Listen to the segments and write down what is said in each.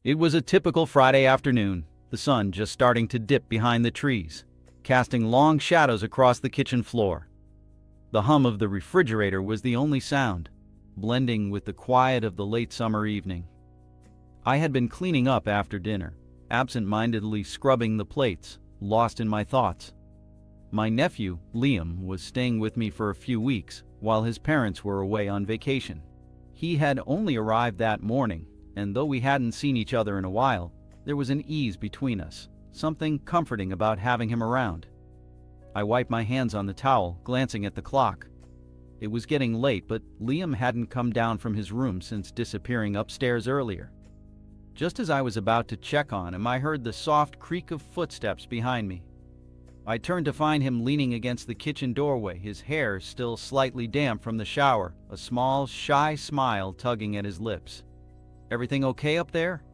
It was a typical Friday afternoon, the sun just starting to dip behind the trees, casting long shadows across the kitchen floor. The hum of the refrigerator was the only sound, blending with the quiet of the late summer evening. I had been cleaning up after dinner, absent-mindedly scrubbing the plates, lost in my thoughts. My nephew, Liam, was staying with me for a few weeks while his parents were away on vacation. He had only arrived that morning, and though we hadn't seen each other in a while, there was an ease between us, something comforting about having him around. I wiped my hands on the towel, glancing at the clock. It was getting late, but Liam hadn't come down from his room since disappearing upstairs earlier. Just as I was about to check on him, I heard the soft creak of footsteps behind me. I turned to find him leaning against the kitchen doorway, his hair still slightly damp from the shower, a small, shy smile tugging at his lips. "Everything okay up there?"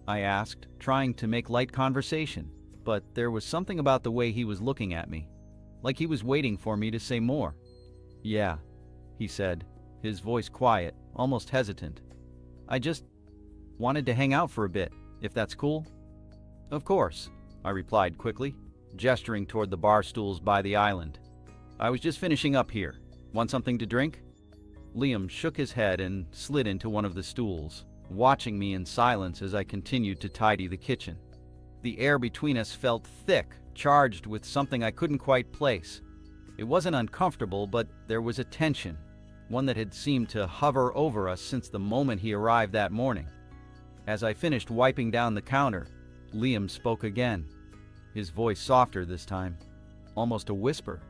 I asked, trying to make light conversation, but there was something about the way he was looking at me, like he was waiting for me to say more. "Yeah," he said, his voice quiet, almost hesitant. "I just wanted to hang out for a bit, if that's cool." "Of course," I replied quickly, gesturing toward the bar stools by the island. "I was just finishing up here. Want something to drink?" Liam shook his head and slid into one of the stools, watching me in silence as I continued to tidy the kitchen. The air between us felt thick, charged with something I couldn't quite place. It wasn't uncomfortable, but there was a tension, one that had seemed to hover over us since the moment he arrived that morning. As I finished wiping down the counter, Liam spoke again, his voice softer this time, almost a whisper.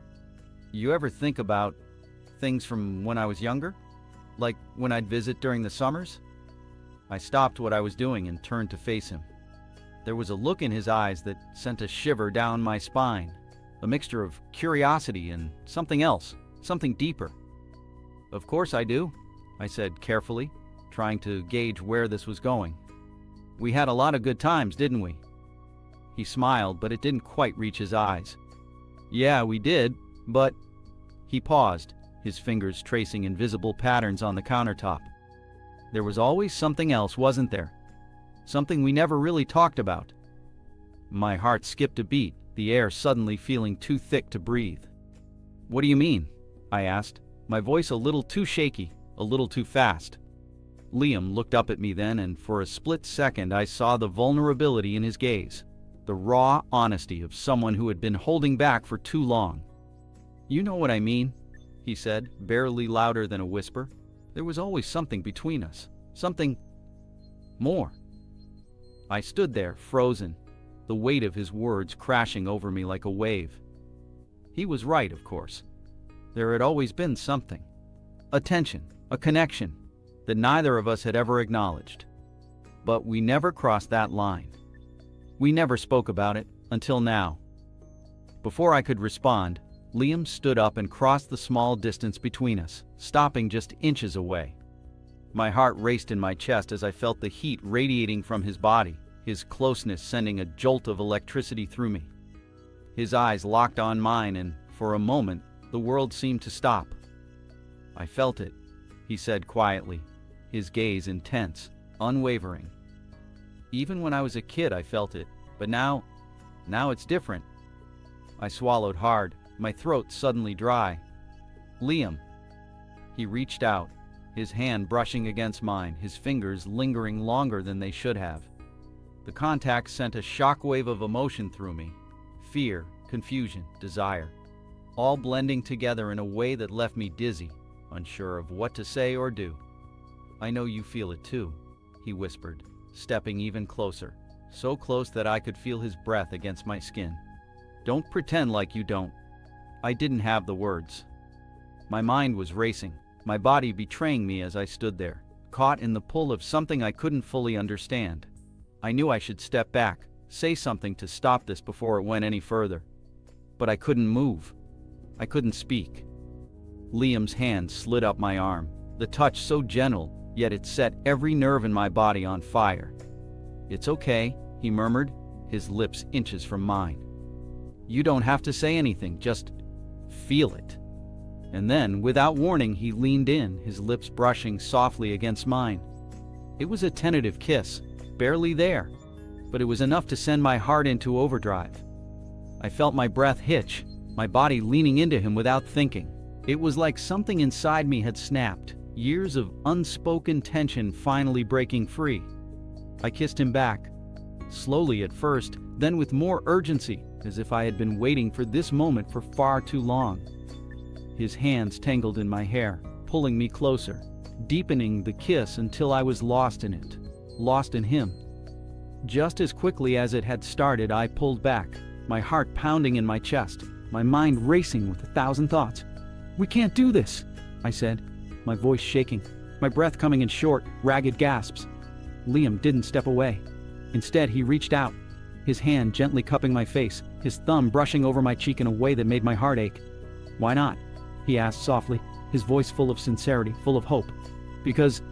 "You ever think about things from when I was younger? Like when I'd visit during the summers?" I stopped what I was doing and turned to face him. There was a look in his eyes that sent a shiver down my spine, a mixture of curiosity and something else, something deeper. "Of course I do," I said carefully, trying to gauge where this was going. "We had a lot of good times, didn't we?" He smiled, but it didn't quite reach his eyes. "Yeah, we did, but..." He paused, his fingers tracing invisible patterns on the countertop. "There was always something else, wasn't there? Something we never really talked about." My heart skipped a beat, the air suddenly feeling too thick to breathe. "What do you mean?" I asked, my voice a little too shaky, a little too fast. Liam looked up at me then, and for a split second I saw the vulnerability in his gaze, the raw honesty of someone who had been holding back for too long. "You know what I mean," he said, barely louder than a whisper. "There was always something between us, something more." I stood there, frozen, the weight of his words crashing over me like a wave. He was right, of course. There had always been something, a tension, a connection, that neither of us had ever acknowledged. But we never crossed that line. We never spoke about it, until now. Before I could respond, Liam stood up and crossed the small distance between us, stopping just inches away. My heart raced in my chest as I felt the heat radiating from his body, his closeness sending a jolt of electricity through me. His eyes locked on mine, and for a moment, the world seemed to stop. "I felt it," he said quietly, his gaze intense, unwavering. "Even when I was a kid I felt it, but now it's different." I swallowed hard, my throat suddenly dry. "Liam." He reached out, his hand brushing against mine, his fingers lingering longer than they should have. The contact sent a shockwave of emotion through me, fear, confusion, desire, all blending together in a way that left me dizzy, unsure of what to say or do. "I know you feel it too," he whispered, stepping even closer, so close that I could feel his breath against my skin. "Don't pretend like you don't." I didn't have the words. My mind was racing, my body betraying me as I stood there, caught in the pull of something I couldn't fully understand. I knew I should step back, say something to stop this before it went any further. But I couldn't move. I couldn't speak. Liam's hand slid up my arm, the touch so gentle, yet it set every nerve in my body on fire. "It's okay," he murmured, his lips inches from mine. "You don't have to say anything, just feel it." And then, without warning, he leaned in, his lips brushing softly against mine. It was a tentative kiss, barely there, but it was enough to send my heart into overdrive. I felt my breath hitch, my body leaning into him without thinking. It was like something inside me had snapped, years of unspoken tension finally breaking free. I kissed him back, slowly at first, then with more urgency, as if I had been waiting for this moment for far too long. His hands tangled in my hair, pulling me closer, deepening the kiss until I was lost in it, lost in him. Just as quickly as it had started, I pulled back, my heart pounding in my chest, my mind racing with 1,000 thoughts. "We can't do this," I said, my voice shaking, my breath coming in short, ragged gasps. Liam didn't step away. Instead, he reached out, his hand gently cupping my face, his thumb brushing over my cheek in a way that made my heart ache. "Why not?" he asked softly, his voice full of sincerity, full of hope. "Because..."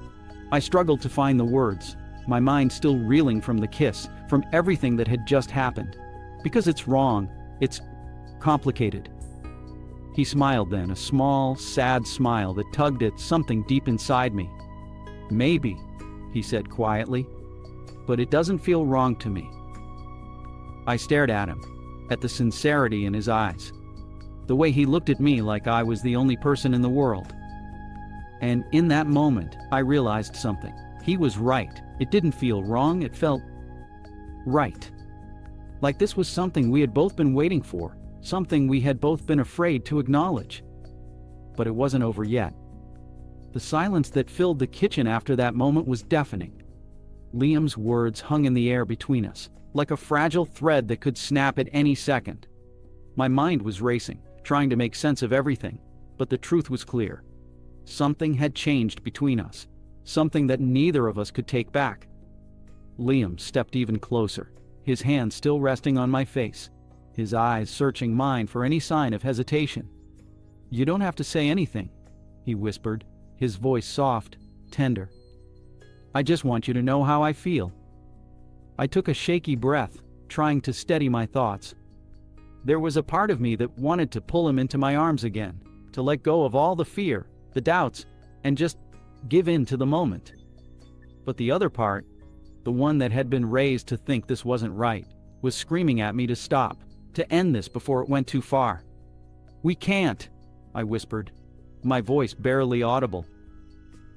I struggled to find the words, my mind still reeling from the kiss, from everything that had just happened. "Because it's wrong. It's complicated." He smiled then, a small, sad smile that tugged at something deep inside me. "Maybe," he said quietly, "but it doesn't feel wrong to me." I stared at him, at the sincerity in his eyes, the way he looked at me like I was the only person in the world. And in that moment, I realized something. He was right. It didn't feel wrong, it felt right. Like this was something we had both been waiting for, something we had both been afraid to acknowledge. But it wasn't over yet. The silence that filled the kitchen after that moment was deafening. Liam's words hung in the air between us, like a fragile thread that could snap at any second. My mind was racing, trying to make sense of everything, but the truth was clear. Something had changed between us, something that neither of us could take back. Liam stepped even closer, his hand still resting on my face, his eyes searching mine for any sign of hesitation. "You don't have to say anything," he whispered, his voice soft, tender. "I just want you to know how I feel." I took a shaky breath, trying to steady my thoughts. There was a part of me that wanted to pull him into my arms again, to let go of all the fear, the doubts, and just give in to the moment. But the other part, the one that had been raised to think this wasn't right, was screaming at me to stop, to end this before it went too far. "We can't," I whispered, my voice barely audible.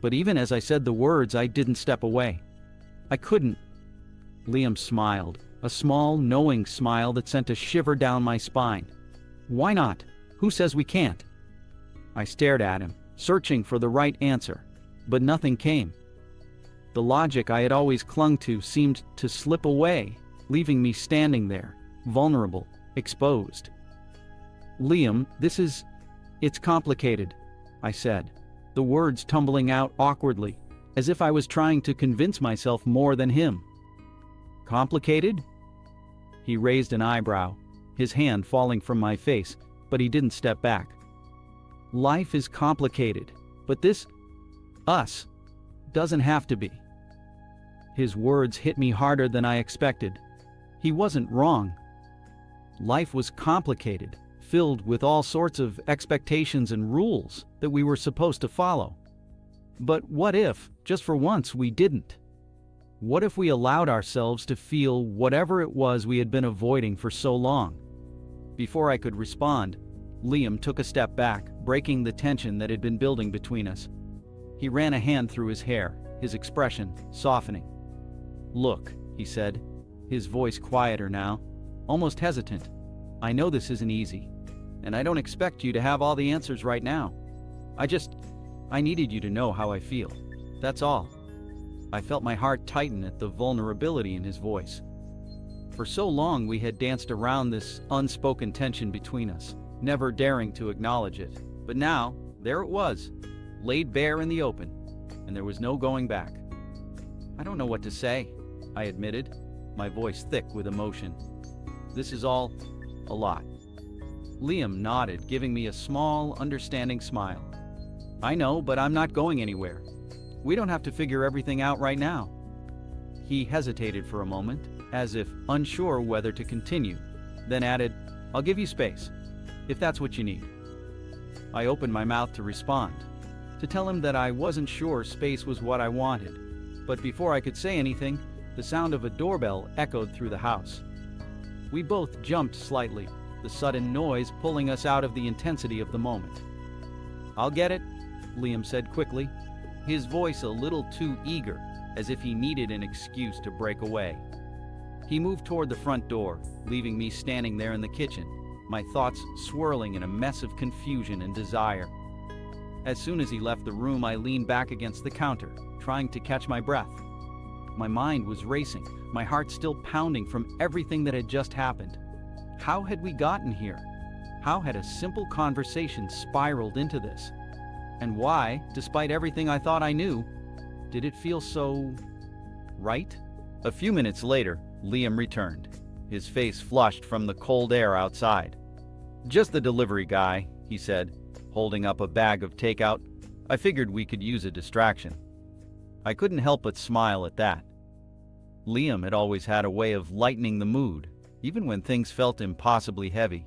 But even as I said the words, I didn't step away. I couldn't. Liam smiled, a small, knowing smile that sent a shiver down my spine. "Why not? Who says we can't?" I stared at him, searching for the right answer, but nothing came. The logic I had always clung to seemed to slip away, leaving me standing there, vulnerable, exposed. "Liam, it's complicated," I said, the words tumbling out awkwardly, as if I was trying to convince myself more than him. "Complicated?" He raised an eyebrow, his hand falling from my face, but he didn't step back. "Life is complicated, but us, doesn't have to be." His words hit me harder than I expected. He wasn't wrong. Life was complicated, filled with all sorts of expectations and rules that we were supposed to follow. But what if, just for once, we didn't? What if we allowed ourselves to feel whatever it was we had been avoiding for so long? Before I could respond, Liam took a step back, breaking the tension that had been building between us. He ran a hand through his hair, his expression softening. "Look," he said, his voice quieter now, almost hesitant. "I know this isn't easy, and I don't expect you to have all the answers right now. I needed you to know how I feel. That's all." I felt my heart tighten at the vulnerability in his voice. For so long we had danced around this unspoken tension between us, never daring to acknowledge it. But now, there it was, laid bare in the open, and there was no going back. "I don't know what to say," I admitted, my voice thick with emotion. "This is all a lot." Liam nodded, giving me a small, understanding smile. "I know, but I'm not going anywhere. We don't have to figure everything out right now." He hesitated for a moment, as if unsure whether to continue, then added, "I'll give you space, if that's what you need." I opened my mouth to respond, to tell him that I wasn't sure space was what I wanted. But before I could say anything, The sound of a doorbell echoed through the house. We both jumped slightly, the sudden noise pulling us out of the intensity of the moment. "I'll get it," Liam said quickly, his voice a little too eager, as if he needed an excuse to break away. He moved toward the front door, leaving me standing there in the kitchen, my thoughts swirling in a mess of confusion and desire. As soon as he left the room, I leaned back against the counter, trying to catch my breath. My mind was racing, my heart still pounding from everything that had just happened. How had we gotten here? How had a simple conversation spiraled into this? And why, despite everything I thought I knew, did it feel so right? A few minutes later, Liam returned, his face flushed from the cold air outside. "Just the delivery guy," he said, holding up a bag of takeout. "I figured we could use a distraction." I couldn't help but smile at that. Liam had always had a way of lightening the mood, even when things felt impossibly heavy.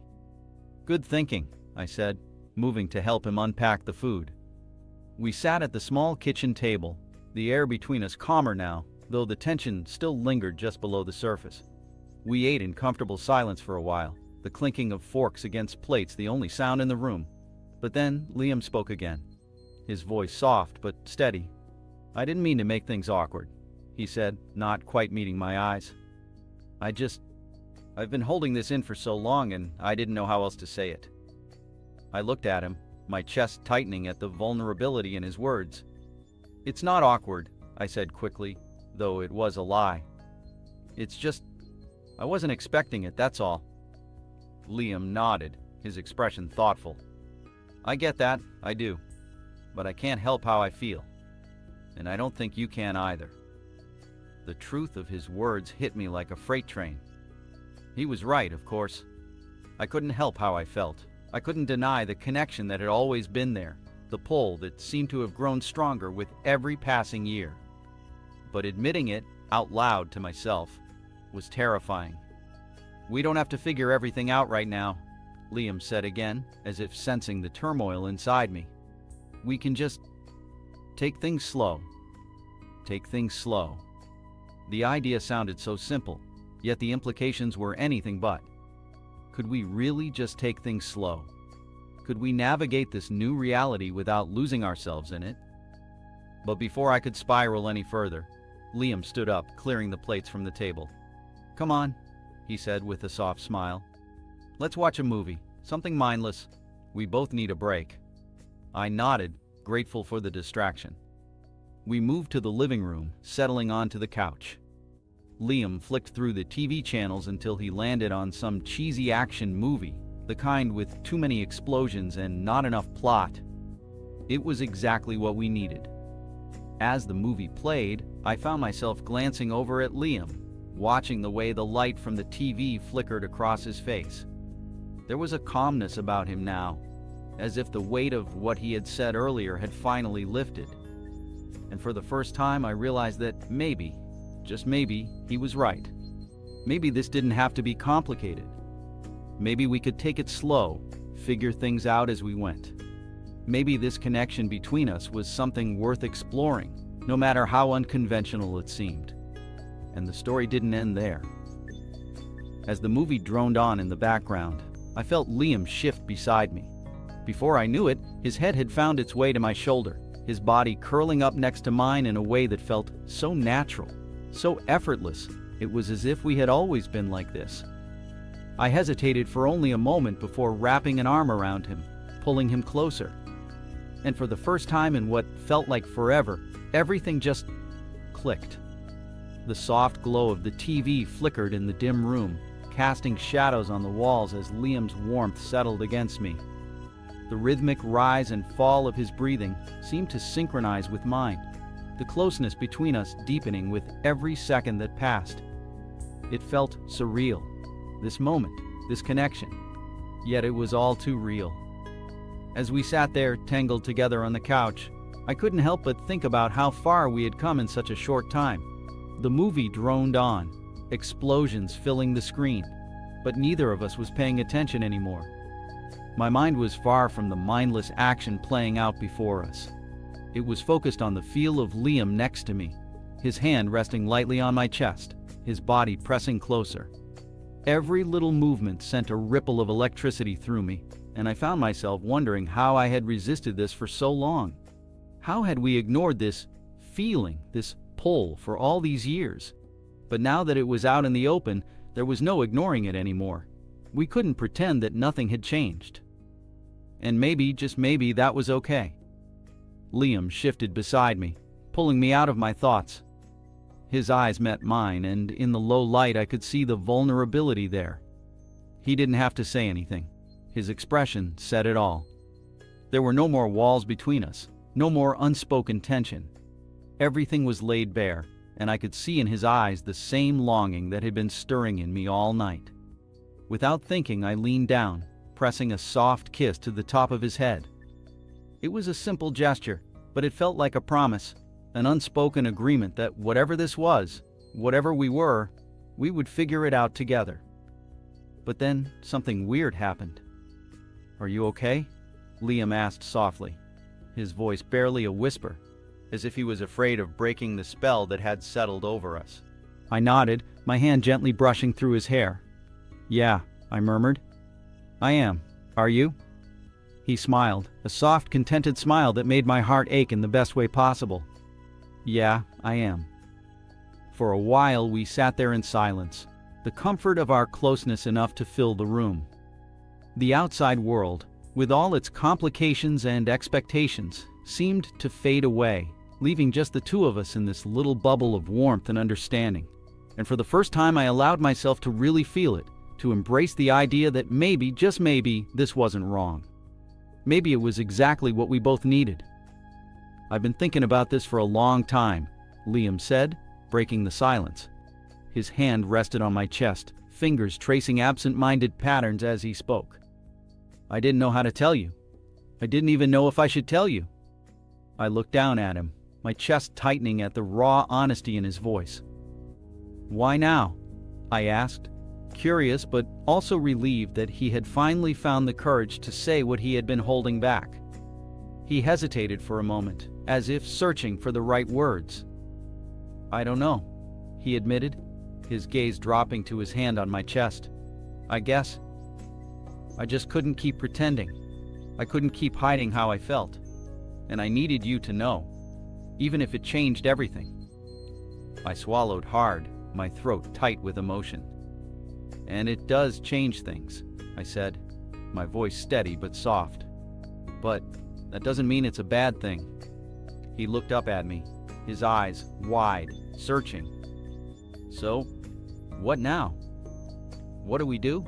"Good thinking," I said, moving to help him unpack the food. We sat at the small kitchen table, the air between us calmer now, though the tension still lingered just below the surface. We ate in comfortable silence for a while, the clinking of forks against plates the only sound in the room. But then Liam spoke again, his voice soft but steady. "I didn't mean to make things awkward," he said, not quite meeting my eyes. I've been holding this in for so long and I didn't know how else to say it." I looked at him, my chest tightening at the vulnerability in his words. "It's not awkward," I said quickly, though it was a lie. "It's just, I wasn't expecting it, that's all." Liam nodded, his expression thoughtful. "I get that, I do. But I can't help how I feel. And I don't think you can either." The truth of his words hit me like a freight train. He was right, of course. I couldn't help how I felt. I couldn't deny the connection that had always been there, the pull that seemed to have grown stronger with every passing year. But admitting it out loud to myself was terrifying. "We don't have to figure everything out right now," Liam said again, as if sensing the turmoil inside me. "We can just take things slow. Take things slow." The idea sounded so simple, yet the implications were anything but. Could we really just take things slow? Could we navigate this new reality without losing ourselves in it? But before I could spiral any further, Liam stood up, clearing the plates from the table. "Come on," he said with a soft smile. "Let's watch a movie, something mindless. We both need a break." I nodded, grateful for the distraction. We moved to the living room, settling onto the couch. Liam flicked through the TV channels until he landed on some cheesy action movie, the kind with too many explosions and not enough plot. It was exactly what we needed. As the movie played, I found myself glancing over at Liam, watching the way the light from the TV flickered across his face. There was a calmness about him now, as if the weight of what he had said earlier had finally lifted. And for the first time, I realized that maybe, just maybe, he was right. Maybe this didn't have to be complicated. Maybe we could take it slow, figure things out as we went. Maybe this connection between us was something worth exploring, no matter how unconventional it seemed. And the story didn't end there. As the movie droned on in the background, I felt Liam shift beside me. Before I knew it, his head had found its way to my shoulder, his body curling up next to mine in a way that felt so natural, so effortless. It was as if we had always been like this. I hesitated for only a moment before wrapping an arm around him, pulling him closer. And for the first time in what felt like forever, everything just clicked. The soft glow of the TV flickered in the dim room, casting shadows on the walls as Liam's warmth settled against me. The rhythmic rise and fall of his breathing seemed to synchronize with mine, the closeness between us deepening with every second that passed. It felt surreal, this moment, this connection. Yet it was all too real. As we sat there, tangled together on the couch, I couldn't help but think about how far we had come in such a short time. The movie droned on, explosions filling the screen, but neither of us was paying attention anymore. My mind was far from the mindless action playing out before us. It was focused on the feel of Liam next to me, his hand resting lightly on my chest, his body pressing closer. Every little movement sent a ripple of electricity through me, and I found myself wondering how I had resisted this for so long. How had we ignored this feeling, this pull, for all these years? But now that it was out in the open, there was no ignoring it anymore. We couldn't pretend that nothing had changed. And maybe, just maybe, that was okay. Liam shifted beside me, pulling me out of my thoughts. His eyes met mine, and in the low light I could see the vulnerability there. He didn't have to say anything. His expression said it all. There were no more walls between us, no more unspoken tension. Everything was laid bare, and I could see in his eyes the same longing that had been stirring in me all night. Without thinking, I leaned down, pressing a soft kiss to the top of his head. It was a simple gesture, but it felt like a promise, an unspoken agreement that whatever this was, whatever we were, we would figure it out together. But then something weird happened. "Are you okay?" Liam asked softly, his voice barely a whisper, as if he was afraid of breaking the spell that had settled over us. I nodded, my hand gently brushing through his hair. "Yeah," I murmured. "I am. Are you?" He smiled, a soft, contented smile that made my heart ache in the best way possible. "Yeah, I am." For a while we sat there in silence, the comfort of our closeness enough to fill the room. The outside world, with all its complications and expectations, seemed to fade away, leaving just the two of us in this little bubble of warmth and understanding. And for the first time I allowed myself to really feel it, to embrace the idea that maybe, just maybe, this wasn't wrong. Maybe it was exactly what we both needed. "I've been thinking about this for a long time," Liam said, breaking the silence. His hand rested on my chest, fingers tracing absent-minded patterns as he spoke. "I didn't know how to tell you. I didn't even know if I should tell you." I looked down at him, my chest tightening at the raw honesty in his voice. "Why now?" I asked, curious but also relieved that he had finally found the courage to say what he had been holding back. He hesitated for a moment, as if searching for the right words. "I don't know," he admitted, his gaze dropping to his hand on my chest. "I guess I just couldn't keep pretending. I couldn't keep hiding how I felt. And I needed you to know, even if it changed everything." I swallowed hard, my throat tight with emotion. "And it does change things," I said, my voice steady but soft. "But that doesn't mean it's a bad thing." He looked up at me, his eyes wide, searching. "So, what now? What do we do?"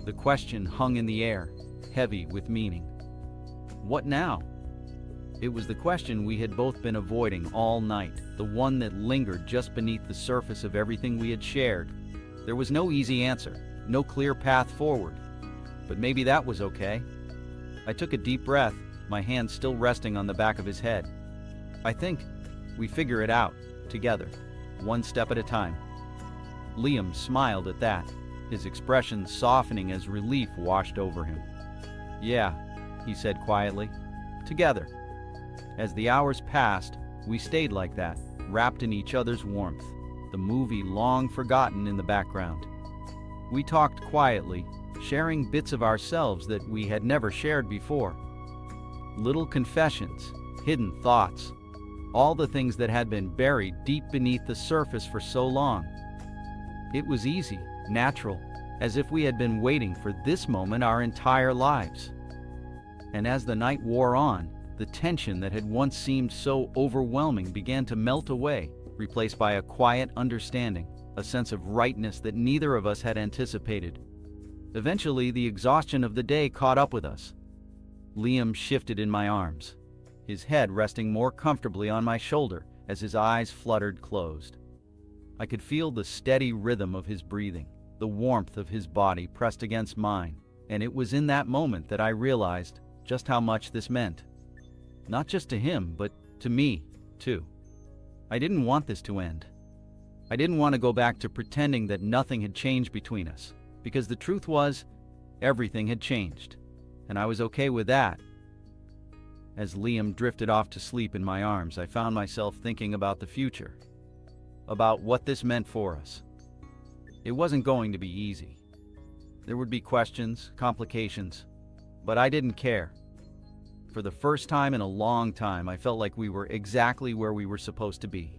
The question hung in the air, heavy with meaning. What now? It was the question we had both been avoiding all night, the one that lingered just beneath the surface of everything we had shared. There was no easy answer, no clear path forward. But maybe that was okay. I took a deep breath, my hand still resting on the back of his head. "I think we figure it out, together, one step at a time." Liam smiled at that, his expression softening as relief washed over him. "Yeah," he said quietly, "together." As the hours passed, we stayed like that, wrapped in each other's warmth, the movie long forgotten in the background. We talked quietly, sharing bits of ourselves that we had never shared before. Little confessions, hidden thoughts, all the things that had been buried deep beneath the surface for so long. It was easy, natural, as if we had been waiting for this moment our entire lives. And as the night wore on, the tension that had once seemed so overwhelming began to melt away, replaced by a quiet understanding, a sense of rightness that neither of us had anticipated. Eventually, the exhaustion of the day caught up with us. Liam shifted in my arms, his head resting more comfortably on my shoulder as his eyes fluttered closed. I could feel the steady rhythm of his breathing, the warmth of his body pressed against mine, and it was in that moment that I realized just how much this meant. Not just to him, but to me, too. I didn't want this to end. I didn't want to go back to pretending that nothing had changed between us, because the truth was, everything had changed, and I was okay with that. As Liam drifted off to sleep in my arms, I found myself thinking about the future, about what this meant for us. It wasn't going to be easy. There would be questions, complications, but I didn't care. For the first time in a long time, I felt like we were exactly where we were supposed to be.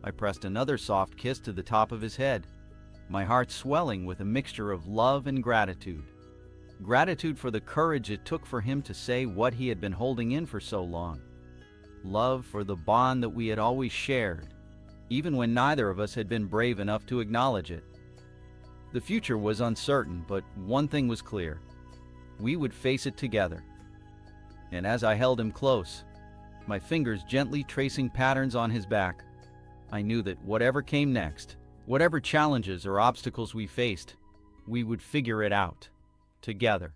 I pressed another soft kiss to the top of his head, my heart swelling with a mixture of love and gratitude. Gratitude for the courage it took for him to say what he had been holding in for so long. Love for the bond that we had always shared, even when neither of us had been brave enough to acknowledge it. The future was uncertain, but one thing was clear. We would face it together. And as I held him close, my fingers gently tracing patterns on his back, I knew that whatever came next, whatever challenges or obstacles we faced, we would figure it out together.